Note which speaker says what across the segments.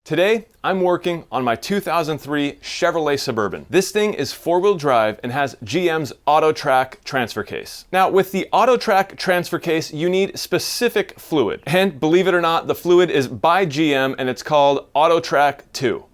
Speaker 1: Today, I'm working on my 2003 Chevrolet Suburban. This thing is four-wheel drive and has GM's Auto-Trak transfer case. Now, with the Auto-Trak transfer case, you need specific fluid. And believe it or not, the fluid is by GM and it's called Auto-Trak II.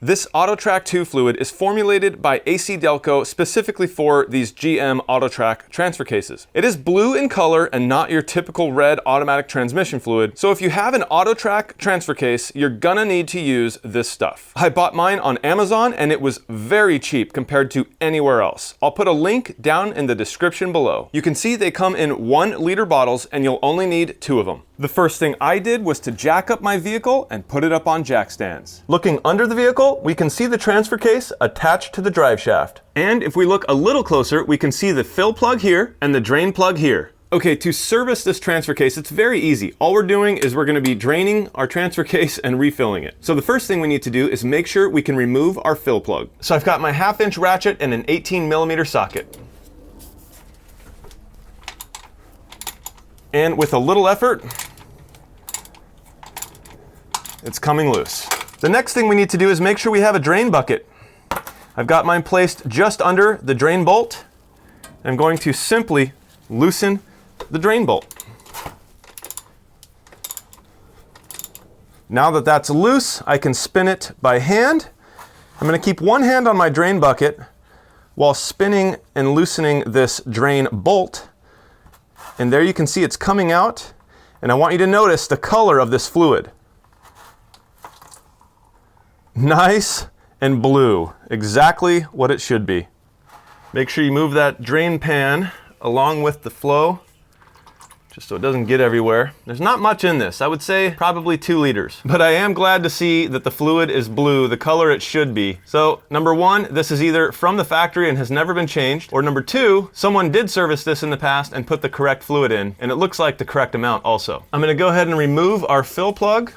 Speaker 1: This AutoTrack II fluid is formulated by ACDelco specifically for these GM AutoTrack transfer cases. It is blue in color and not your typical red automatic transmission fluid, so if you have an AutoTrack transfer case, you're gonna need to use this stuff. I bought mine on Amazon and it was very cheap compared to anywhere else. I'll put a link down in the description below. You can see they come in 1 liter bottles and you'll only need 2 of them. The first thing I did was to jack up my vehicle and put it up on jack stands. Looking under the vehicle, we can see the transfer case attached to the drive shaft. And if we look a little closer, we can see the fill plug here and the drain plug here. Okay, to service this transfer case, it's very easy. All we're doing is we're gonna be draining our transfer case and refilling it. So the first thing we need to do is make sure we can remove our fill plug. So I've got my 1/2-inch ratchet and an 18mm socket. And with a little effort, it's coming loose. The next thing we need to do is make sure we have a drain bucket. I've got mine placed just under the drain bolt. I'm going to simply loosen the drain bolt. Now that that's loose, I can spin it by hand. I'm going to keep one hand on my drain bucket while spinning and loosening this drain bolt. And there you can see it's coming out. And I want you to notice the color of this fluid. Nice and blue, exactly what it should be. Make sure you move that drain pan along with the flow, just so it doesn't get everywhere. There's not much in this. I would say probably 2 liters. But I am glad to see that the fluid is blue, the color it should be. So number 1, this is either from the factory and has never been changed, or number 2, someone did service this in the past and put the correct fluid in, and it looks like the correct amount also. I'm gonna go ahead and remove our fill plug.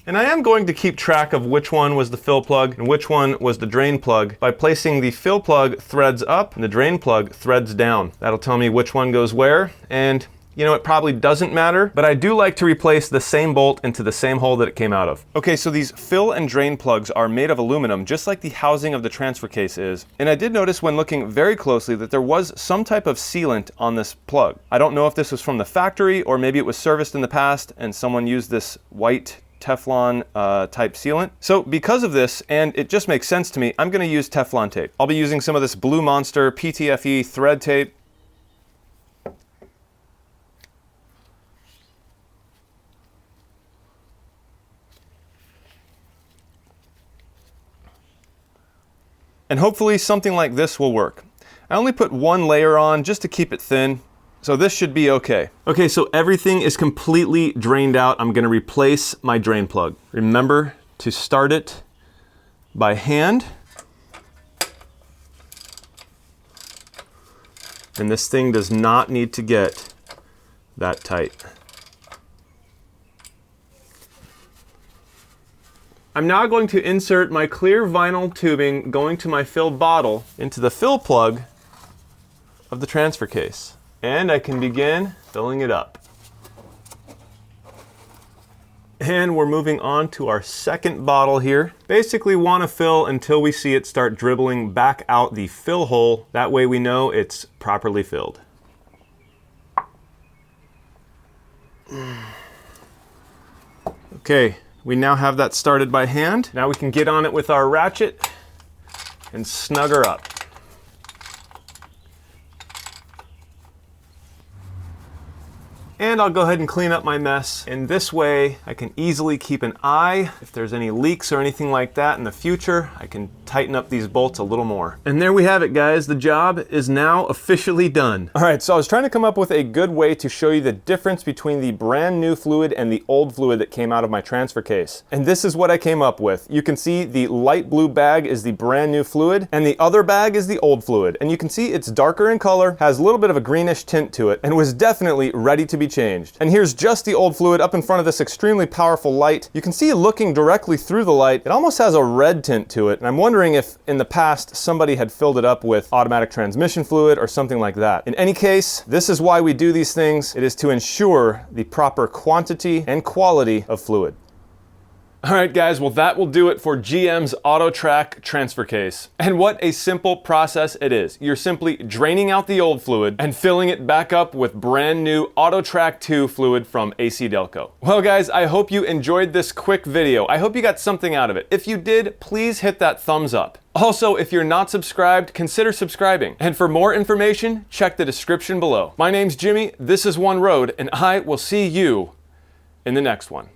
Speaker 1: And I am going to keep track of which one was the fill plug and which one was the drain plug by placing the fill plug threads up and the drain plug threads down. That'll tell me which one goes where, and you know, it probably doesn't matter, but I do like to replace the same bolt into the same hole that it came out of. Okay, so these fill and drain plugs are made of aluminum, just like the housing of the transfer case is. And I did notice when looking very closely that there was some type of sealant on this plug. I don't know if this was from the factory or maybe it was serviced in the past and someone used this white Teflon type sealant. So because of this, and it just makes sense to me, I'm gonna use Teflon tape. I'll be using some of this Blue Monster PTFE thread tape. And hopefully something like this will work. I only put 1 layer on just to keep it thin. So this should be okay. Okay, so everything is completely drained out. I'm gonna replace my drain plug. Remember to start it by hand. And this thing does not need to get that tight. I'm now going to insert my clear vinyl tubing going to my fill bottle into the fill plug of the transfer case. And I can begin filling it up. And we're moving on to our second bottle here. Basically want to fill until we see it start dribbling back out the fill hole. That way we know it's properly filled. Okay, we now have that started by hand. Now we can get on it with our ratchet and snug her up. And I'll go ahead and clean up my mess. And this way I can easily keep an eye. If there's any leaks or anything like that in the future, I can tighten up these bolts a little more. And there we have it, guys. The job is now officially done. All right, so I was trying to come up with a good way to show you the difference between the brand new fluid and the old fluid that came out of my transfer case. And this is what I came up with. You can see the light blue bag is the brand new fluid and the other bag is the old fluid. And you can see it's darker in color, has a little bit of a greenish tint to it, and was definitely ready to be changed. And here's just the old fluid up in front of this extremely powerful light. You can see looking directly through the light, it almost has a red tint to it. And I'm wondering if in the past somebody had filled it up with automatic transmission fluid or something like that. In any case, this is why we do these things. It is to ensure the proper quantity and quality of fluid. All right, guys, well, that will do it for GM's AutoTrack transfer case. And what a simple process it is. You're simply draining out the old fluid and filling it back up with brand new AutoTrack II fluid from ACDelco. Well, guys, I hope you enjoyed this quick video. I hope you got something out of it. If you did, please hit that thumbs up. Also, if you're not subscribed, consider subscribing. And for more information, check the description below. My name's Jimmy, this is One Road, and I will see you in the next one.